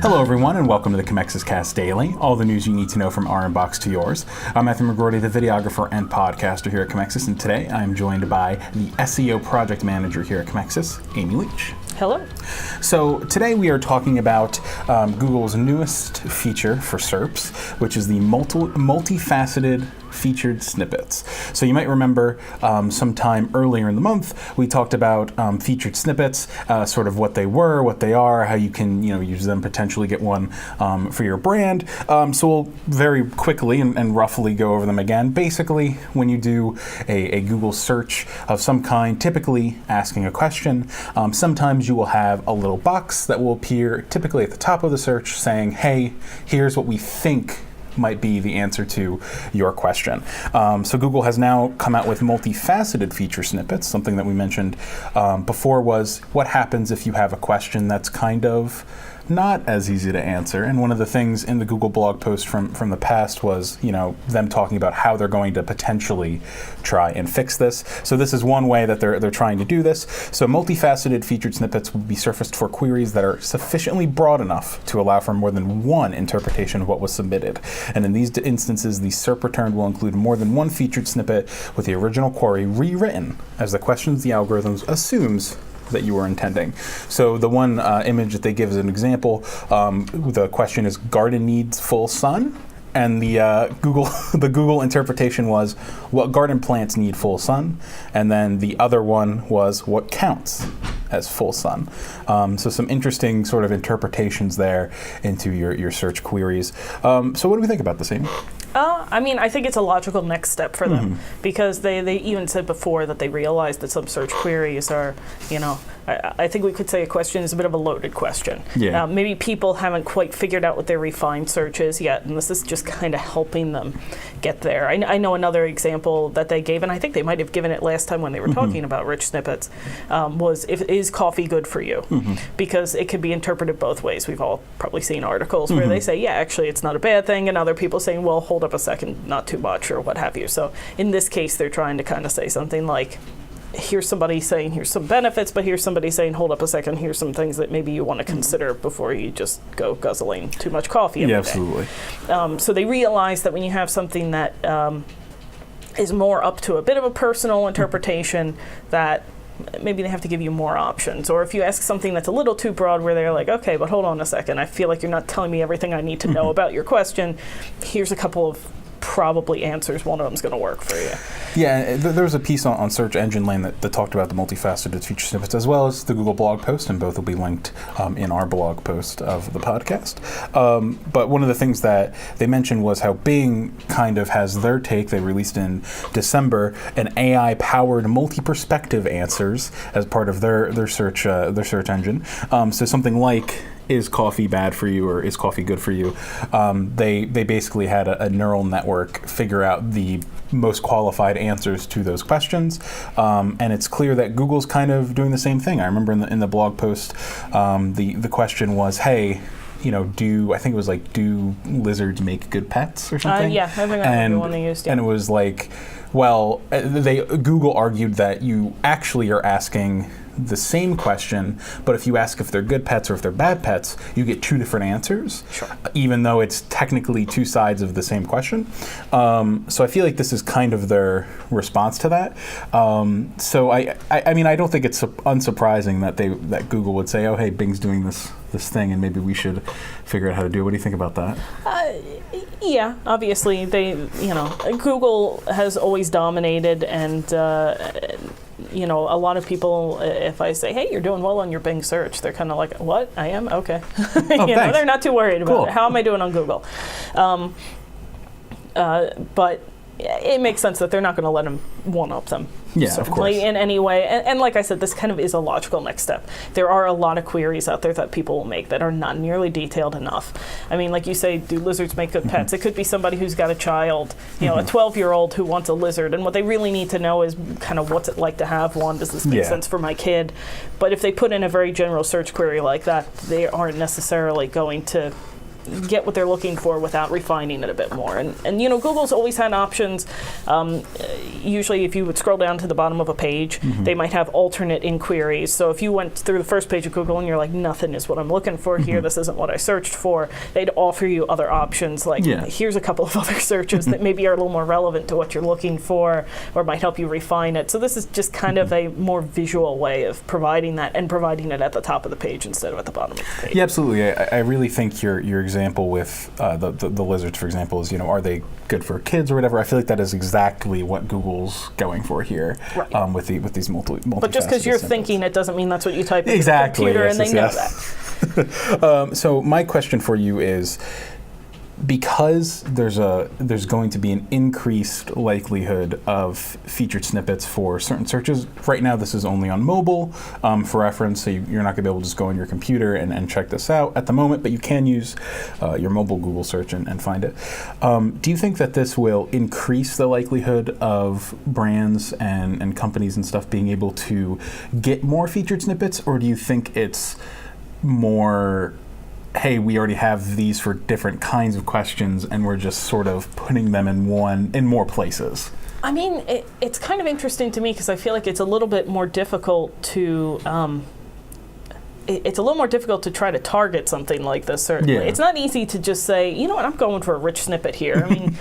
Hello everyone and welcome to the Commexis Cast Daily, all the news you need to know from our inbox to yours. I'm Matthew McGroarty, the videographer and podcaster here at Commexis, and today I'm joined by the SEO project manager here at Commexis, Amy Leach. Hello. So today we are talking about Google's newest feature for SERPs, which is the multifaceted featured snippets. So you might remember sometime earlier in the month we talked about featured snippets, sort of what they were, what they are, how you can use them, potentially get one for your brand. So we'll very quickly and roughly go over them again. Basically, when you do a Google search of some kind, typically asking a question, sometimes you will have a little box that will appear typically at the top of the search saying, hey, here's what we think might be the answer to your question. So Google has now come out with multifaceted feature snippets. Something that we mentioned before was what happens if you have a question that's kind of not as easy to answer. And one of the things in the Google blog post from the past was, them talking about how they're going to potentially try and fix this. So this is one way that they're trying to do this. So multifaceted featured snippets will be surfaced for queries that are sufficiently broad enough to allow for more than one interpretation of what was submitted. And in these instances, the SERP returned will include more than one featured snippet with the original query rewritten as the questions the algorithm assumes that you were intending. So the one image that they give as an example, the question is, garden needs full sun? And the Google interpretation was, what garden plants need full sun? And then the other one was, what counts as full sun? So some interesting sort of interpretations there into your search queries. So what do we think about this, Amy? I think it's a logical next step for them, because they even said before that they realized that some search queries are, I think we could say a question is a bit of a loaded question. Yeah. Maybe people haven't quite figured out what their refined search is yet, and this is just kind of helping them get there. I know another example that they gave, and I think they might have given it last time when they were talking about rich snippets, was, is coffee good for you? Because it could be interpreted both ways. We've all probably seen articles where they say, yeah, actually it's not a bad thing, and other people saying, well, hold up a second, not too much, or what have you. So in this case, they're trying to kind of say something like, here's somebody saying here's some benefits, but here's somebody saying, hold up a second, here's some things that maybe you want to consider before you just go guzzling too much coffee every day. Absolutely. So they realize that when you have something that is more up to a bit of a personal interpretation, that maybe they have to give you more options. Or if you ask something that's a little too broad where they're like, okay, but hold on a second, I feel like you're not telling me everything I need to know about your question. Here's a couple of probably answers. One of them's going to work for you. Yeah, there was a piece on Search Engine Lane that talked about the multifaceted feature snippets, as well as the Google blog post, and both will be linked in our blog post of the podcast. But one of the things that they mentioned was how Bing kind of has their take. They released in December an AI-powered multi-perspective answers as part of their search engine. So something like, is coffee bad for you, or is coffee good for you? They basically had a neural network figure out the most qualified answers to those questions, and it's clear that Google's kind of doing the same thing. I remember in the blog post, the question was, hey, I think it was like, do lizards make good pets or something? Yeah, I think that's the one they used. Yeah. And it was like, well, Google argued that you actually are asking the same question, but if you ask if they're good pets or if they're bad pets, you get two different answers, even though it's technically two sides of the same question. So I feel like this is kind of their response to that. So I don't think it's unsurprising that Google would say, oh, hey, Bing's doing this thing, and maybe we should figure out how to do it. What do you think about that? Yeah, obviously Google has always dominated, and a lot of people, if I say, hey, you're doing well on your Bing search, they're kind of like, what? I am? Okay. They're not too worried about it. How am I doing on Google? But it makes sense that they're not going to let them one-up them. Yeah, of course. In any way. And like I said, this kind of is a logical next step. There are a lot of queries out there that people will make that are not nearly detailed enough. I mean, like you say, do lizards make good pets? It could be somebody who's got a child, a 12-year-old who wants a lizard, and what they really need to know is kind of what's it like to have one? Does this make sense for my kid? But if they put in a very general search query like that, they aren't necessarily going to get what they're looking for without refining it a bit more. And you know, Google's always had options. Usually if you would scroll down to the bottom of a page, they might have alternate inquiries. So if you went through the first page of Google and you're like, nothing is what I'm looking for here, this isn't what I searched for, they'd offer you other options, like here's a couple of other searches that maybe are a little more relevant to what you're looking for, or might help you refine it. So this is just kind of a more visual way of providing that, and providing it at the top of the page instead of at the bottom of the page. Yeah, absolutely. I really think your example with the lizards, for example, is, you know, are they good for kids or whatever? I feel like that is exactly what Google's going for here, with these multifaceted. But just because you're thinking it doesn't mean that's what you type in exactly, the computer, yes, and they know that. So my question for you is, because there's going to be an increased likelihood of featured snippets for certain searches. Right now, this is only on mobile, for reference, so you're not going to be able to just go on your computer and check this out at the moment, but you can use your mobile Google search and find it. Do you think that this will increase the likelihood of brands and companies and stuff being able to get more featured snippets, or do you think it's more, hey, we already have these for different kinds of questions, and we're just sort of putting them in more places? I mean, it's kind of interesting to me because I feel like it's a little bit more difficult to it's a little more difficult to try to target something like this, certainly. It's not easy to just say, you know what, I'm going for a rich snippet here. I mean,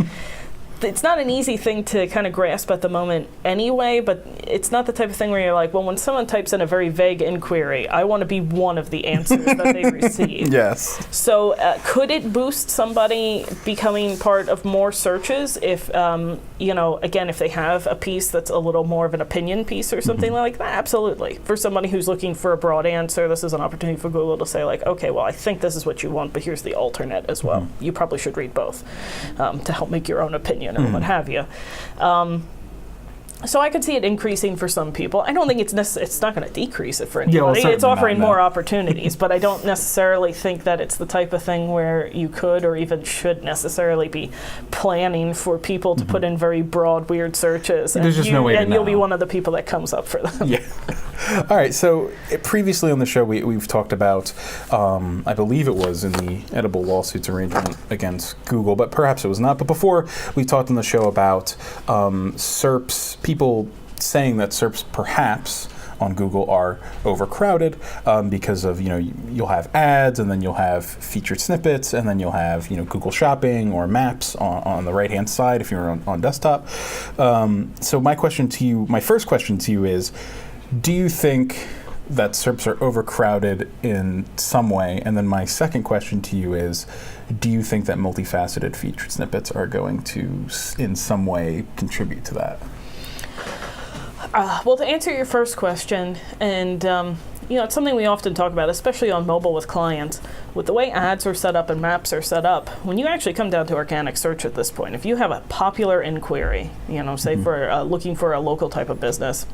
it's not an easy thing to kind of grasp at the moment anyway, but it's not the type of thing where you're like, well, when someone types in a very vague inquiry, I want to be one of the answers that they receive. Yes. So could it boost somebody becoming part of more searches if, you know, again, if they have a piece that's a little more of an opinion piece or something like that? Absolutely. For somebody who's looking for a broad answer, this is an opportunity for Google to say, like, okay, well, I think this is what you want, but here's the alternate as well. You probably should read both to help make your own opinion or what have you. So I could see it increasing for some people. I don't think it's not going to decrease it for anybody. It's offering more opportunities, but I don't necessarily think that it's the type of thing where you could or even should necessarily be planning for people to put in very broad, weird searches. There's just no way to know. You'll be one of the people that comes up for them. Yeah. All right. So previously on the show, we've talked about, I believe it was in the edible lawsuits arrangement against Google, but perhaps it was not. But before, we talked on the show about SERPs, people saying that SERPs perhaps on Google are overcrowded because of, you know, you'll have ads, and then you'll have featured snippets, and then you'll have, you know, Google Shopping or Maps on the right-hand side if you're on desktop. So my first question to you is, do you think that SERPs are overcrowded in some way? And then my second question to you is, do you think that multifaceted featured snippets are going to, in some way, contribute to that? Well, to answer your first question, and you know, it's something we often talk about, especially on mobile with clients, with the way ads are set up and maps are set up. When you actually come down to organic search at this point, if you have a popular inquiry, you know, say for looking for a local type of business,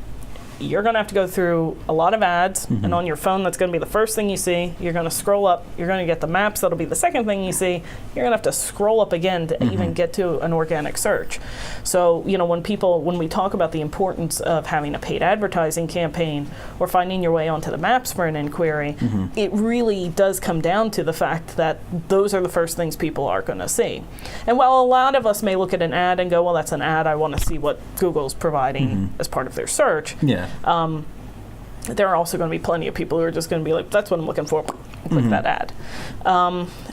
you're going to have to go through a lot of ads, and on your phone, that's going to be the first thing you see. You're going to scroll up. You're going to get the maps. That'll be the second thing you see. You're going to have to scroll up again to even get to an organic search. So, you know, when we talk about the importance of having a paid advertising campaign or finding your way onto the maps for an inquiry, it really does come down to the fact that those are the first things people are going to see. And while a lot of us may look at an ad and go, well, that's an ad, I want to see what Google's providing as part of their search. Yeah. There are also going to be plenty of people who are just going to be like, that's what I'm looking for, click that ad.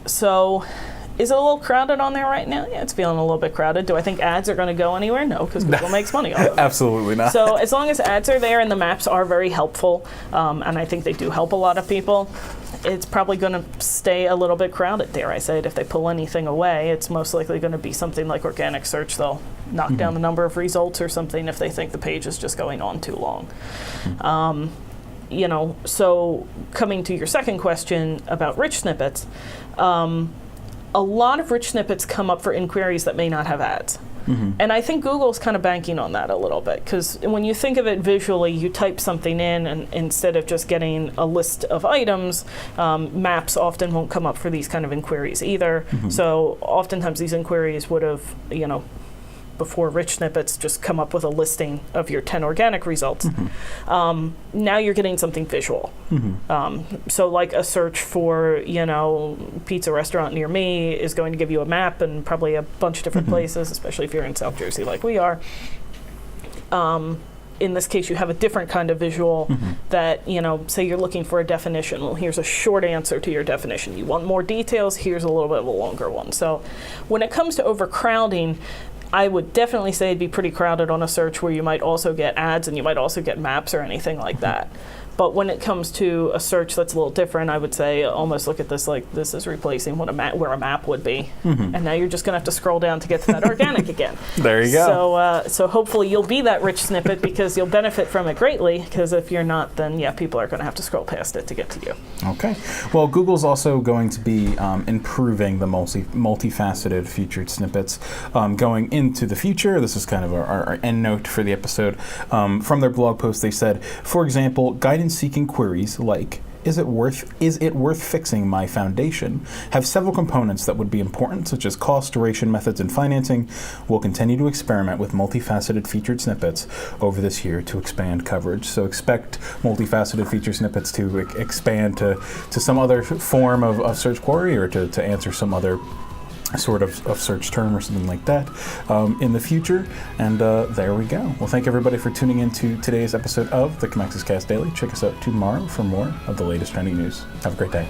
So is it a little crowded on there right now? Yeah, it's feeling a little bit crowded. Do I think ads are going to go anywhere? No, because Google makes money off of it. Absolutely not. So as long as ads are there and the maps are very helpful, and I think they do help a lot of people, it's probably going to stay a little bit crowded, dare I say it. If they pull anything away, it's most likely going to be something like organic search. They'll knock down the number of results or something if they think the page is just going on too long. You know, so coming to your second question about rich snippets, a lot of rich snippets come up for inquiries that may not have ads. And I think Google's kind of banking on that a little bit, because when you think of it visually, you type something in, and instead of just getting a list of items, maps often won't come up for these kind of inquiries either. So oftentimes these inquiries would have, you know, before rich snippets just come up with a listing of your 10 organic results. Now you're getting something visual. So like a search for, pizza restaurant near me is going to give you a map and probably a bunch of different places, especially if you're in South Jersey like we are. In this case, you have a different kind of visual that, say you're looking for a definition. Well, here's a short answer to your definition. You want more details, here's a little bit of a longer one. So when it comes to overcrowding, I would definitely say it'd be pretty crowded on a search where you might also get ads and you might also get maps or anything like that. But when it comes to a search that's a little different, I would say almost look at this like this is replacing what where a map would be. And now you're just going to have to scroll down to get to that organic again. There you go. So hopefully you'll be that rich snippet because you'll benefit from it greatly, because if you're not, then people are going to have to scroll past it to get to you. Okay. Well, Google's also going to be improving the multifaceted featured snippets going into the future. This is kind of our end note for the episode. From their blog post, they said, for example, guidance-seeking queries like, is it worth fixing my foundation, have several components that would be important, such as cost, duration, methods, and financing. We'll continue to experiment with multifaceted featured snippets over this year to expand coverage. So expect multifaceted featured snippets to expand to some other form of search query, or to answer some other sort of search term or something like that in the future. And there we go. Well, thank everybody for tuning in to today's episode of the Commexis Cast Daily. Check us out tomorrow for more of the latest trending news. Have a great day.